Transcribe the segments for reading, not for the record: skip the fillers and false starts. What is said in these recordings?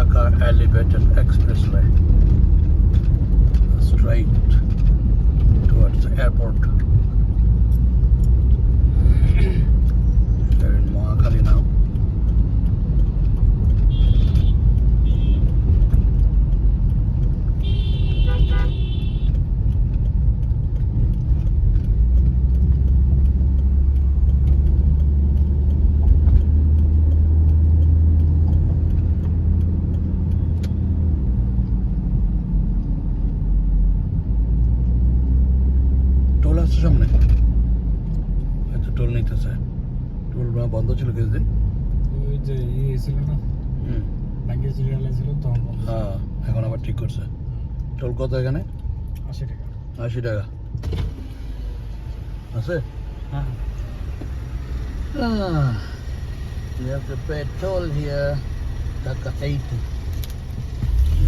Dhaka Elevated Expressway straight towards the airport. We're in Mohakali now. Toll আসছে সামনে, আচ্ছা toll নিতেছে। Toll বন্ধ ছিল কিছুদিন, ওই যে ছিল না, ব্যাংকের সিরিয়াল ছিল তখন বন্ধ ছিল। হ্যাঁ এখন আবার ঠিক করছে। টোল কত এখানে? 80 টাকা। 80 টাকা আছে। হ্যাঁ, We have to pay toll here, Dhaka 80.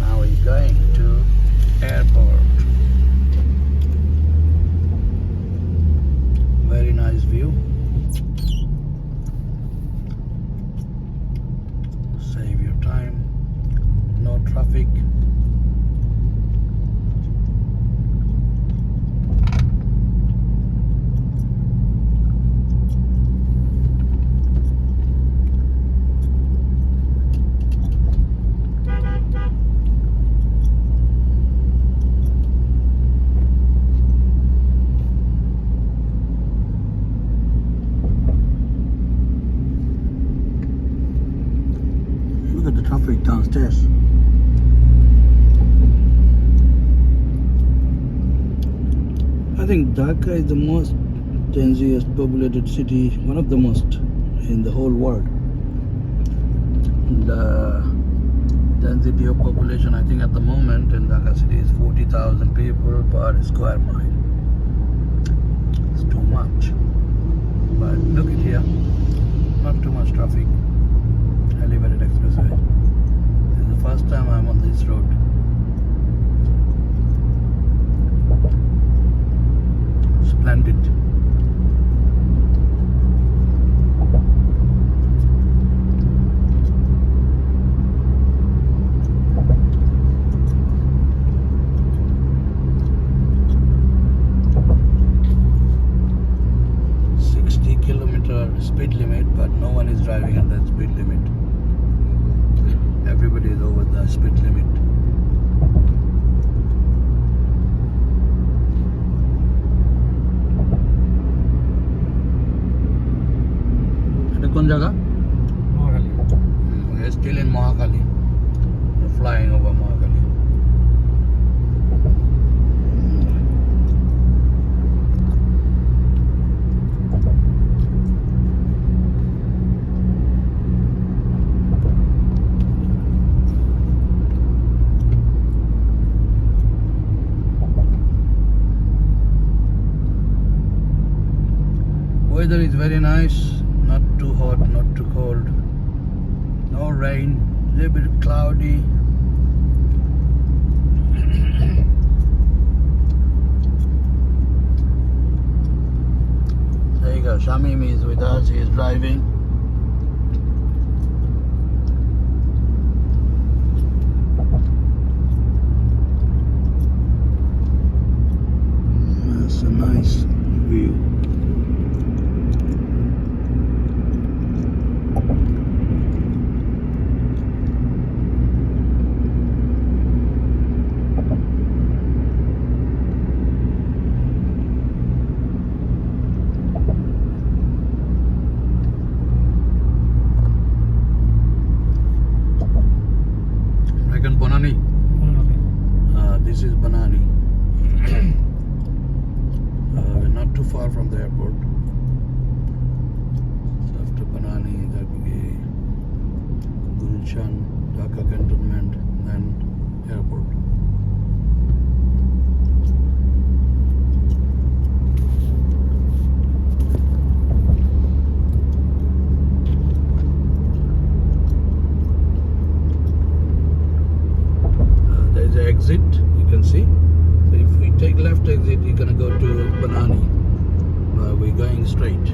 Now we're going to airport. Very nice view. Save your time. No traffic. Look at the traffic downstairs. I think Dhaka is the most densiest populated city, one of the most in the whole world. The density of population, I think at the moment in Dhaka city is 40,000 people per square mile. It's too much. But look at here, not too much traffic. Elevated Expressway. This is the first time I'm on this road. Splendid. Speed limit, but no one is driving at that speed limit. Everybody is over the speed limit. এটা কোন জায়গা? Mohakhali. We're still in Mohakali. We're flying over Mohakali. Weather is very nice, not too hot, not too cold, no rain, a little bit cloudy. There you go, Shamim is with us, he is driving. That's a nice view. Banani. This is Banani. We're not too far from the airport. So after Banani, that will be Gulshan, Dhaka Cantonment, then airport. Exit, you can see. So if we take left exit, you're gonna go to Banani. We're going straight.